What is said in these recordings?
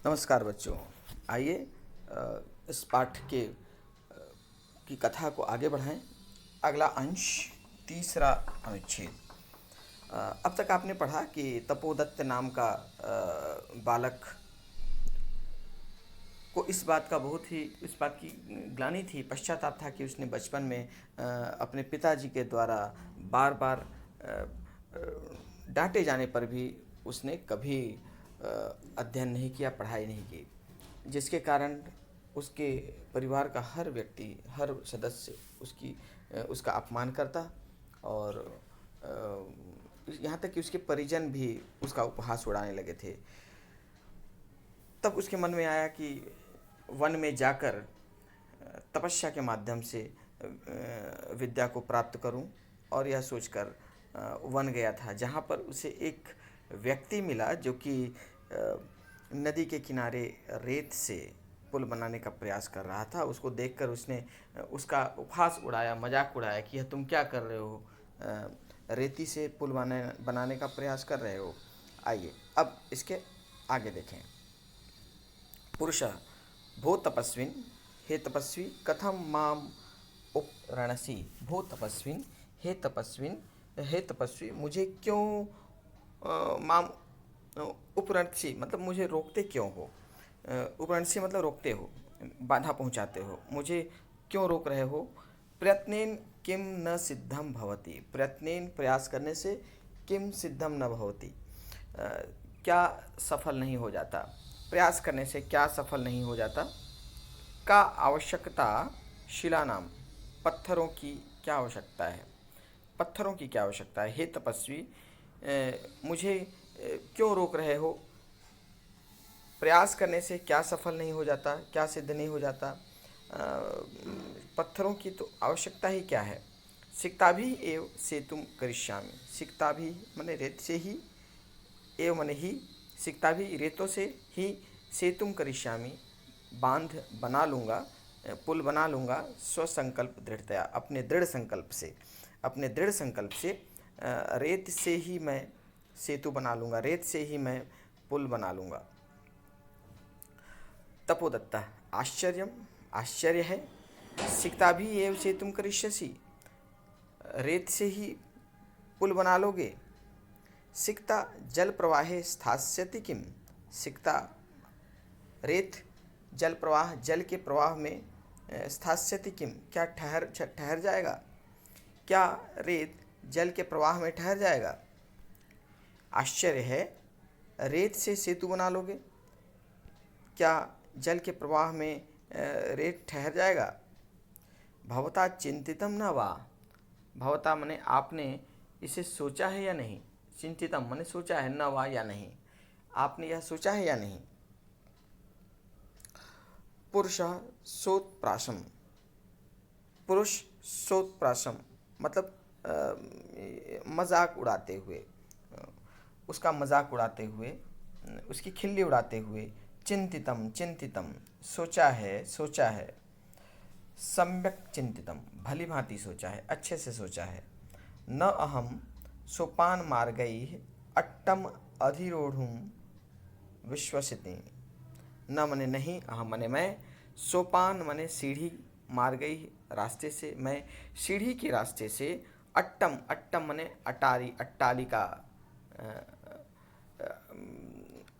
नमस्कार बच्चों। आइए इस पाठ की कथा को आगे बढ़ाएं। अगला अंश तीसरा अनुच्छेद। अब तक आपने पढ़ा कि तपोदत्त नाम का बालक को इस बात की ग्लानि थी, पश्चाताप था कि उसने बचपन में अपने पिताजी के द्वारा बार बार डांटे जाने पर भी उसने कभी अध्ययन नहीं किया, पढ़ाई नहीं की, जिसके कारण उसके परिवार का हर व्यक्ति, हर सदस्य उसका अपमान करता और यहाँ तक कि उसके परिजन भी उसका उपहास उड़ाने लगे थे। तब उसके मन में आया कि वन में जाकर तपस्या के माध्यम से विद्या को प्राप्त करूं, और यह सोचकर वन गया था, जहाँ पर उसे एक व्यक्ति मिला जो कि नदी के किनारे रेत से पुल बनाने का प्रयास कर रहा था। उसको देखकर उसने उसका उपहास उड़ाया, मजाक उड़ाया कि यह तुम क्या कर रहे हो, रेती से पुल बनाने का प्रयास कर रहे हो। आइए अब इसके आगे देखें। पुरुषः भो तपस्विन्, हे तपस्वी, कथम माम उपरणसि। भो तपस्विन्, हे तपस्वी, मुझे क्यों माम उपरणसि मतलब मुझे रोकते क्यों हो। उपरणसि मतलब रोकते हो, बाधा पहुंचाते हो, मुझे क्यों रोक रहे हो। प्रयत्नेन किम न सिद्धम भवति। प्रयत्नेन प्रयास करने से किम सिद्धम न भवति, क्या सफल नहीं हो जाता। प्रयास करने से क्या सफल नहीं हो जाता। का आवश्यकता शिलानाम, पत्थरों की क्या आवश्यकता है। पत्थरों की क्या आवश्यकता है। हे तपस्वी, मुझे क्यों रोक रहे हो। प्रयास करने से क्या सफल नहीं हो जाता, क्या सिद्ध नहीं हो जाता। पत्थरों की तो आवश्यकता ही क्या है। सिक्ता भी एव सेतुम करिष्यामि। सिक्ता भी माने रेत से ही, एव माने ही, सिक्ता भी रेतों से ही, सेतुम करिष्यामि बांध बना लूँगा, पुल बना लूँगा। स्वसंकल्प दृढ़तया, अपने दृढ़ संकल्प से रेत से ही मैं सेतु बना लूँगा, रेत से ही मैं पुल बना लूँगा। तपोदत्ता आश्चर्य है। सिक्ता भी एव सेतुम करिष्यसि, रेत से ही पुल बना लोगे। सिक्ता जल प्रवाहे स्थास्यति किम। सिक्ता रेत जल प्रवाह, जल के प्रवाह में स्थास्यति किम, क्या ठहर जाएगा। क्या रेत जल के प्रवाह में ठहर जाएगा। आश्चर्य है, रेत से सेतु बना लोगे, क्या जल के प्रवाह में रेत ठहर जाएगा। भवता चिंतितम न वा। भवता मने आपने इसे सोचा है या नहीं। चिंतितम मने सोचा है, न वा या नहीं, आपने यह सोचा है या नहीं। पुरुषः सोत्प्रासम। पुरुष सोत्प्रासम मतलब मजाक उड़ाते हुए, उसका मजाक उड़ाते हुए, उसकी खिल्ली उड़ाते हुए। चिंतितम सोचा है। सम्यक चिंतितम भली भांति सोचा है, अच्छे से सोचा है। न अहम सोपान मार्गैः अट्टम अधिरोढ़ुम विश्वसिति। न मने नहीं, अहम मने मैं, सोपान मने सीढ़ी, मार्गैः रास्ते से, मैं सीढ़ी के रास्ते से, अट्टम मने अटारी,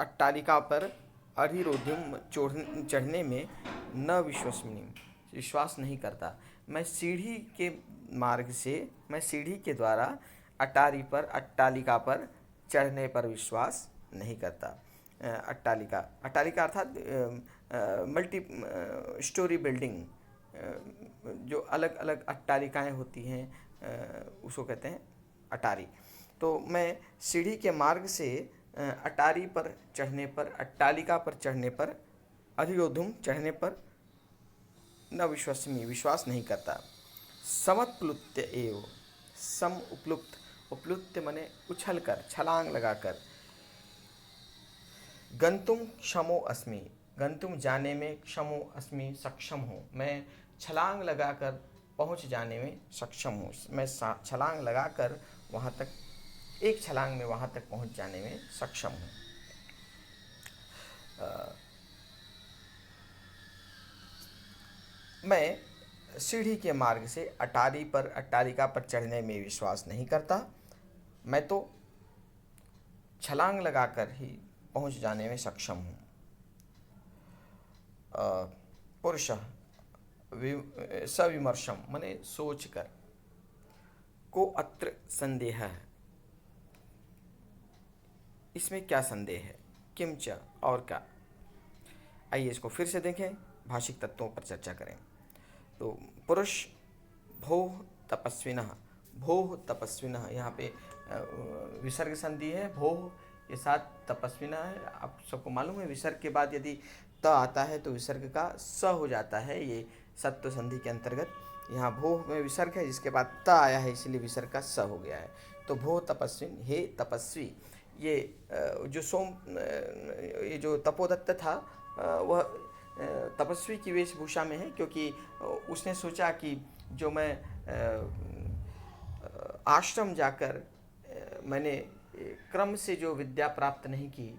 अट्टालिका पर, अधिरोधम चढ़ने में, न विश्वसनीय विश्वास नहीं करता। मैं सीढ़ी के मार्ग से, मैं सीढ़ी के द्वारा अट्टालिका पर चढ़ने पर विश्वास नहीं करता। अट्टालिका अर्थात मल्टी स्टोरी बिल्डिंग, जो अलग अलग अट्टालिकाएँ होती हैं, उसको कहते हैं अटारी। तो मैं सीढ़ी के मार्ग से अटारी पर चढ़ने पर, अट्टालिका पर चढ़ने पर, अधिरोधुम चढ़ने पर, न विश्वसनीय विश्वास नहीं करता। समप्लुत्य एव, सम उपलुप्त, उपलुप्त मने उछल कर, छलांग लगाकर। गंतुम क्षमो अस्मि, गंतुम जाने में, क्षमो अस्मि सक्षम हूँ, मैं छलांग लगाकर पहुँच जाने में सक्षम हूँ। मैं छलांग लगाकर वहाँ तक, एक छलांग में वहाँ तक पहुँच जाने में सक्षम हूँ। मैं सीढ़ी के मार्ग से अट्टालिका पर चढ़ने में विश्वास नहीं करता। मैं तो छलांग लगाकर ही पहुंच जाने में सक्षम हूँ। पुरुषः सविमर्शम माने सोच कर, को अत्र संदेह है, इसमें क्या संदेह है, किंच और क्या। आइए इसको फिर से देखें, भाषिक तत्वों पर चर्चा करें। तो पुरुष भोः तपस्विनः, भोः तपस्विनः, यहाँ पे विसर्ग संधि है, भोः के साथ तपस्विनः है। आप सबको मालूम है विसर्ग के बाद यदि त आता है तो विसर्ग का स हो जाता है, ये सत्व संधि के अंतर्गत। यहाँ भोः में विसर्ग है, जिसके बाद त आया है, इसलिए विसर्ग का स हो गया है। तो भोः तपस्विन, हे तपस्वी। ये जो तपोदत्त था वह तपस्वी की वेशभूषा में है, क्योंकि उसने सोचा कि जो मैं आश्रम जाकर मैंने क्रम से जो विद्या प्राप्त नहीं की,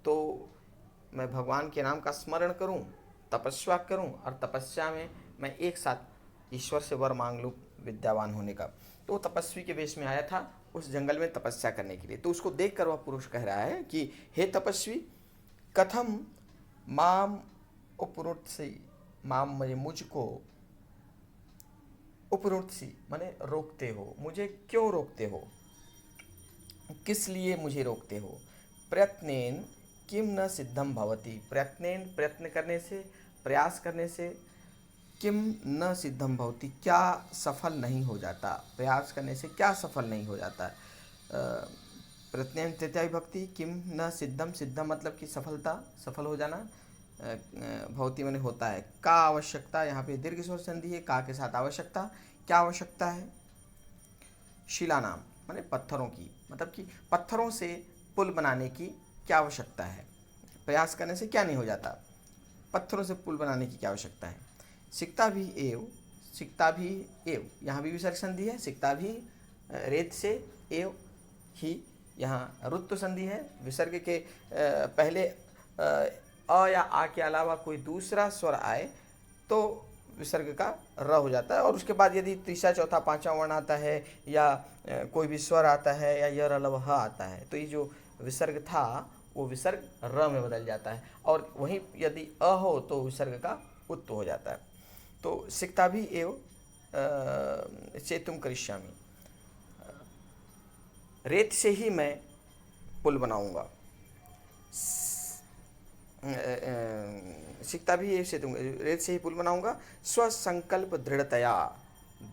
तो मैं भगवान के नाम का स्मरण करूं, तपस्या करूं, और तपस्या में मैं एक साथ ईश्वर से वर मांग लूँ विद्यावान होने का। तो तपस्वी के वेश में आया था उस जंगल में तपस्या करने के लिए। तो उसको देखकर वह पुरुष कह रहा है कि हे तपस्वी, कथम माम उपरुत्सी, माम मुझे मुझको, उपरुत्सी माने रोकते हो, मुझे क्यों रोकते हो, किस लिए मुझे रोकते हो। प्रयत्नेन किम न सिद्धम भवति, प्रयत्नेन प्रयत्न करने से, प्रयास करने से, किम न सिद्धम भवति क्या सफल नहीं हो जाता, प्रयास करने से क्या सफल नहीं हो जाता। प्रयत्नेन तृतीया विभक्ति, किम न सिद्धम, सिद्धम मतलब कि सफलता, सफल हो जाना, भवति माने होता है। का आवश्यकता, यहाँ पे दीर्घ स्वर संधि है, का के साथ आवश्यकता, क्या आवश्यकता है। शिलानाम माने पत्थरों की, मतलब कि पत्थरों से पुल बनाने की क्या आवश्यकता है, प्रयास करने से क्या नहीं हो जाता, पत्थरों से पुल बनाने की क्या आवश्यकता है। सिकता भी एव, सिकता भी एव, यहाँ भी विसर्ग संधि है। सिकता भी रेत से, एव ही यहाँ रुत्व संधि है। विसर्ग के पहले अ या आ के अलावा कोई दूसरा स्वर आए तो विसर्ग का र हो जाता है, और उसके बाद यदि तीसरा चौथा पांचवा वर्ण आता है या कोई भी स्वर आता है या य र ल ह आता है, तो ये जो विसर्ग था वो विसर्ग र में बदल जाता है, और वहीं यदि अ हो तो विसर्ग का उत्त हो जाता है। तो सिकता भी एव सेतुम करिष्यामि, रेत से ही मैं पुल बनाऊंगा। सिकता भी ये सेतु, रेत से ही पुल बनाऊंगा। स्वसंकल्प दृढ़तया,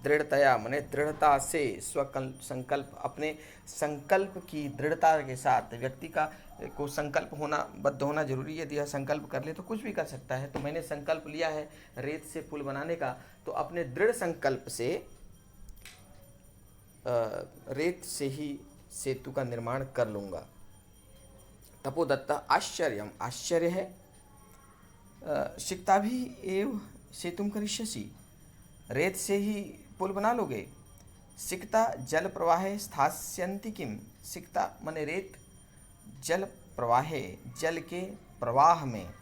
दृढ़तया माने दृढ़ता से, संकल्प अपने संकल्प की दृढ़ता के साथ, व्यक्ति का को संकल्प होना, बद्ध होना जरूरी है। यदि यह संकल्प कर ले तो कुछ भी कर सकता है। तो मैंने संकल्प लिया है रेत से पुल बनाने का, तो अपने दृढ़ संकल्प से रेत से ही सेतु का निर्माण कर लूँगा। तपोदत्त आश्चर्यम, आश्चर्य है। सिकता भी एव सेतुम करिष्यसि, रेत से ही पुल बना लोगे। सिकता जल प्रवाहे स्थास्यन्ति किम, सिकता माने रेत, जल प्रवाहे जल के प्रवाह में,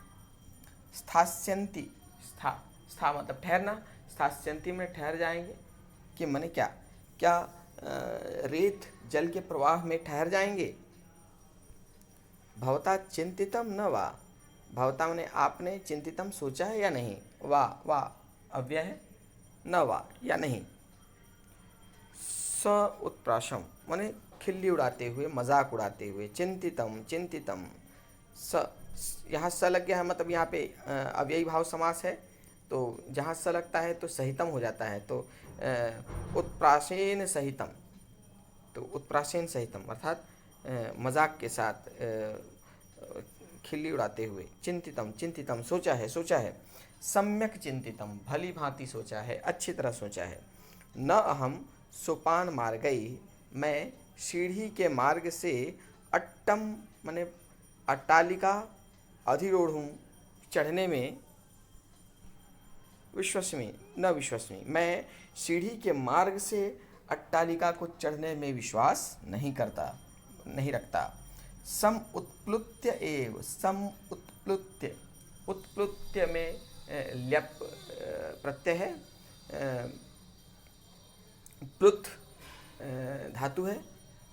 स्थास्यन्ति स्था मतलब ठहरना, स्थास्यन्ति में ठहर जाएंगे, किम माने क्या, क्या रेत जल के प्रवाह में ठहर जाएंगे। भवता चिंतितम न वा, भवता माने आपने, चिंतितम सोचा है या नहीं, वा अव्यय है, न वा या नहीं। स उत्प्राशम माने खिल्ली उड़ाते हुए, मजाक उड़ाते हुए, चिंतितम, चिंतितम। स यहाँ स लग गया है, मतलब यहाँ पे अव्ययी भाव समास है, तो जहाँ स लगता है तो सहितम हो जाता है। तो उत्प्रासेन सहितम, तो उत्प्रासेन सहितम अर्थात मजाक के साथ, खिल्ली उड़ाते हुए। चिंतितम, चिंतितम सोचा है, सोचा है। सम्यक चिंतितम भली भांति सोचा है, अच्छी तरह सोचा है। न अहम सोपान मार्गई, मैं सीढ़ी के मार्ग से अट्टम माने अट्टालिका अधिरोढ़ चढ़ने में, विश्वस्मी न विश्वस्मी, मैं सीढ़ी के मार्ग से अट्टालिका को चढ़ने में विश्वास नहीं करता, नहीं रखता। सम उत्प्लुत्य एव, सम उत्प्लुत्य, उत्प्लुत्य में ल्यप प्रत्यय है, प्लुत धातु है,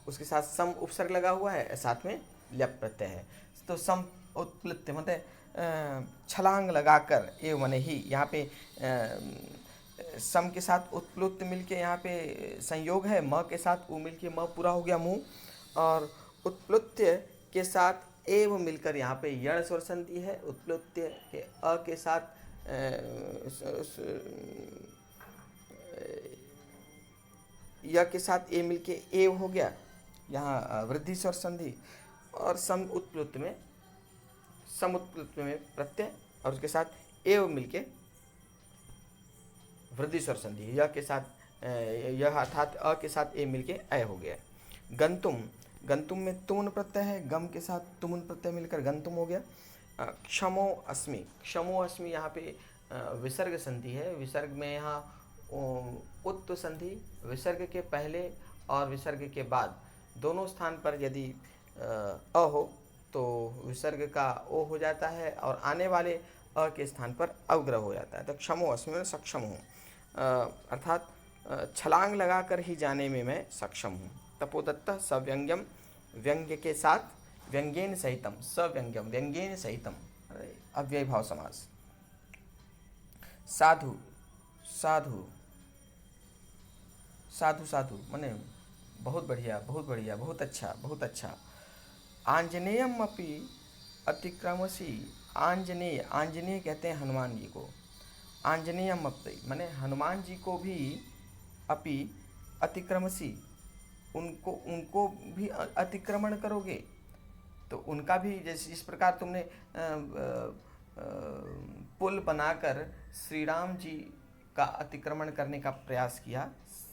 उसके साथ सम उपसर्ग लगा हुआ है, साथ में ल्यप प्रत्यय है। तो सम उत्प्लुत मतलब छलांग लगाकर, एव माने ही, यहाँ पे सम के साथ उत्प्लुत मिलके यहाँ पे संयोग है, म के साथ उ मिलके म पूरा हो गया मुंह, और उत्प्लुत्य के साथ एव मिलकर यहाँ पे यण स्वर संधि है। उत्प्लुत्य के अ के साथ य के साथ ए मिलके एव हो गया, यहाँ वृद्धि स्वर संधि। और सम उत्प्लुत में प्रत्यय और उसके साथ एव मिलके वृद्धि स्वर संधि, यह के साथ यह अर्थात अ के साथ ए मिलके अय हो गया। गंतुम में तुमुन प्रत्यय है, गम के साथ तुमुन प्रत्यय मिलकर गंतुम हो गया। क्षमो अस्मि यहाँ पे विसर्ग संधि है। विसर्ग में यहाँ उत्त संधि, विसर्ग के पहले और विसर्ग के बाद दोनों स्थान पर यदि अ हो तो विसर्ग का ओ हो जाता है और आने वाले अ के स्थान पर अवग्रह हो जाता है। तो क्षमो अस्मि में सक्षम हूँ, अर्थात छलांग लगाकर ही जाने में मैं सक्षम हूँ। तपोदत्त सव्यंग्यम, व्यंग्य के साथ व्यंग्येन सहितम, सव्यंग्यम व्यंग्येन सहितम, अव्यय भाव समास। साधु साधु साधु साधु माने बहुत बढ़िया, बहुत बढ़िया, बहुत अच्छा, बहुत अच्छा। आंजनेयम अपि अतिक्रमसी, आंजनेय कहते हैं हनुमान जी को। आंजनेयम अपि माने हनुमान जी को भी, अपि अतिक्रमसी उनको भी अतिक्रमण करोगे। तो उनका भी जैसे जिस प्रकार तुमने पुल बनाकर श्री राम जी का अतिक्रमण करने का प्रयास किया,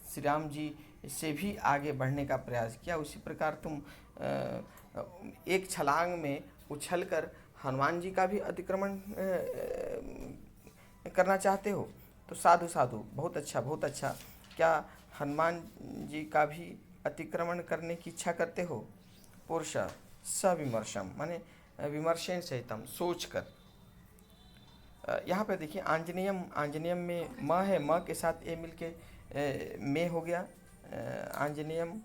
श्री राम जी से भी आगे बढ़ने का प्रयास किया, उसी प्रकार तुम एक छलांग में उछलकर हनुमान जी का भी अतिक्रमण करना चाहते हो। तो साधु साधु, बहुत अच्छा, बहुत अच्छा। क्या हनुमान जी का भी अतिक्रमण करने की इच्छा करते हो? पुरुष सविमर्शम माने विमर्शन सहितम, सोच कर। यहाँ पे देखिए आंजनेयम में म है, म के साथ ए मिलके में हो गया। आंजनेयम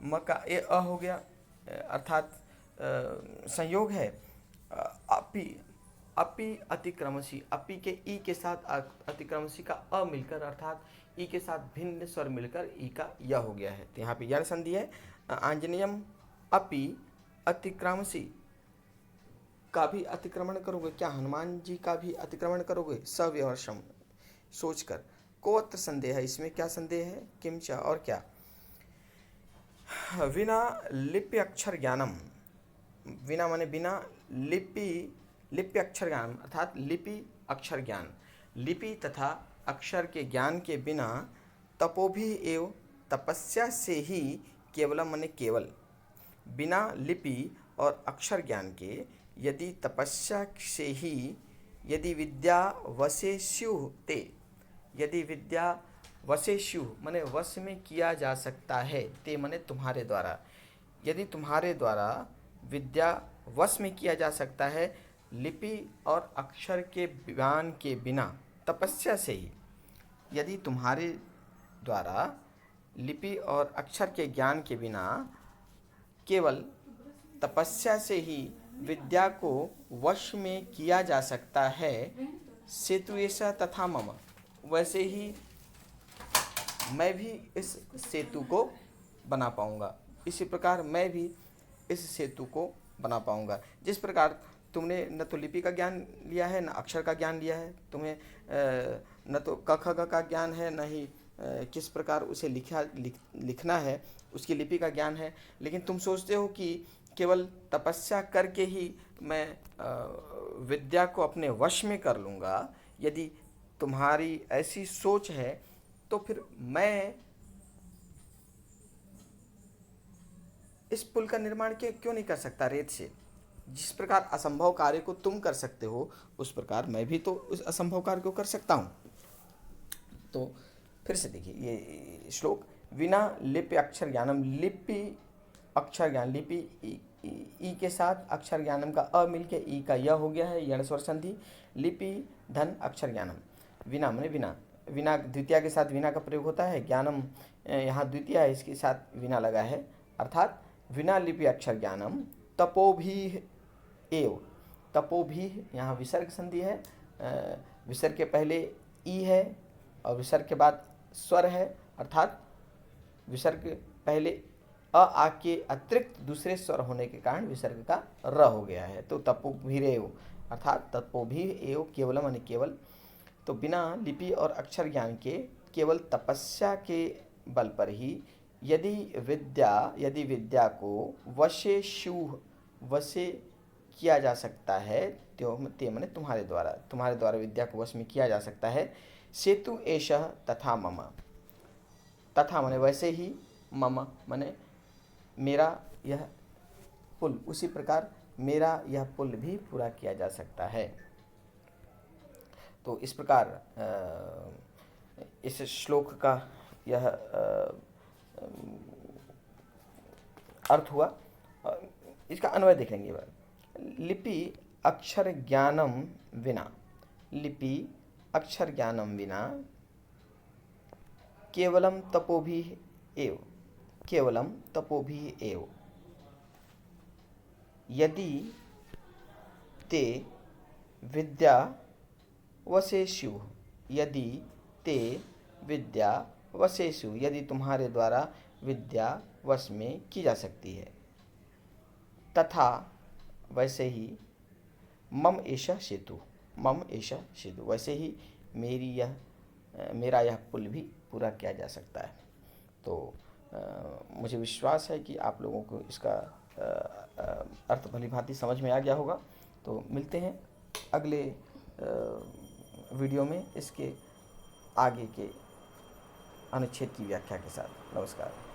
म का ए अ हो गया, अर्थात संयोग है। अपि अतिक्रमसी, अपि के ई के साथ अतिक्रमसी का अ मिलकर, अर्थात ई के साथ भिन्न स्वर मिलकर ई का य हो गया है। तो यहाँ पे यण संधि है। आंजनेयम अपि अतिक्रमसी, का भी अतिक्रमण करोगे, क्या हनुमान जी का भी अतिक्रमण करोगे? सविमर्शम, सोचकर। कोत्र संदेह है, इसमें क्या संदेह है? किंच, और क्या? विना लिपि अक्षर ज्ञानम, विना माने बिना, लिपि अक्षर ज्ञान अर्थात लिपि अक्षर ज्ञान, लिपि तथा अक्षर के ज्ञान के बिना, तपोभि एव तपस्या से ही, केवलम माने केवल, बिना लिपि और अक्षर ज्ञान के यदि तपस्या से ही, यदि विद्या वशेष्यु ते, यदि विद्या वशेष्यु माने वश में किया जा सकता है, ते माने तुम्हारे द्वारा, यदि तुम्हारे द्वारा विद्या वश में किया जा सकता है, लिपि और अक्षर के ज्ञान के बिना, तपस्या से ही, यदि तुम्हारे द्वारा लिपि और अक्षर के ज्ञान के बिना केवल तपस्या से ही विद्या को वश में किया जा सकता है, सेतु ऐसा तथा मम, वैसे ही मैं भी इस सेतु को बना पाऊंगा। इसी प्रकार मैं भी इस सेतु को बना पाऊंगा। जिस प्रकार तुमने न तो लिपि का ज्ञान लिया है, न अक्षर का ज्ञान लिया है, तुम्हें न तो क ख ग का ज्ञान है, न ही किस प्रकार उसे लिखना है, उसकी लिपि का ज्ञान है, लेकिन तुम सोचते हो कि केवल तपस्या करके ही मैं विद्या को अपने वश में कर लूँगा। यदि तुम्हारी ऐसी सोच है तो फिर मैं इस पुल का निर्माण क्यों नहीं कर सकता रेत से? जिस प्रकार असंभव कार्य को तुम कर सकते हो, उस प्रकार मैं भी तो उस असंभव कार्य को कर सकता हूँ। तो फिर से देखिए ये श्लोक, विना लिपि अक्षर ज्ञानम, लिपि अक्षर ज्ञान, लिपि ई के साथ अक्षर ज्ञानम का अ मिल के ई का य हो गया है, यण स्वर संधि। लिपि धन अक्षर ज्ञानम। विना माने विना, विना द्वितीया के साथ विना का प्रयोग होता है। ज्ञानम यहाँ द्वितीया है, इसके साथ विना लगा है, अर्थात विना लिपि अक्षर ज्ञानम तपोभी एव। तपोभी यहाँ विसर्ग संधि है, विसर्ग के पहले ई है और विसर्ग के बाद स्वर है, अर्थात विसर्ग पहले आ के अतिरिक्त दूसरे स्वर होने के कारण विसर्ग का र हो गया है। तो तपोभिरेव अर्थात तपोभी एव केवलम यानी केवल। तो बिना लिपि और अक्षर ज्ञान के केवल तपस्या के बल पर ही यदि विद्या को वशे किया जा सकता है, ते मने तुम्हारे द्वारा विद्या को वश में किया जा सकता है। सेतु एषः तथा मम। तथा मने वैसे ही, मम मने मेरा यह पुल, उसी प्रकार मेरा यह पुल भी पूरा किया जा सकता है। तो इस प्रकार इस श्लोक का यह अर्थ हुआ। इसका अन्वय देख लेंगे। लिपि अक्षर ज्ञानम विना, लिपि अक्षर ज्ञानम विना केवलम तपोभी एव, केवलम तपोभी एव यदि ते विद्या वशेषु, यदि ते विद्या वशेषु, यदि तुम्हारे द्वारा विद्या वश में की जा सकती है। तथा वैसे ही मम एषः सेतु, मम एषः सेतु, वैसे ही मेरा यह पुल भी पूरा किया जा सकता है। तो मुझे विश्वास है कि आप लोगों को इसका अर्थ भली भांति समझ में आ गया होगा। तो मिलते हैं अगले वीडियो में इसके आगे के अनुच्छेद की व्याख्या के साथ। नमस्कार।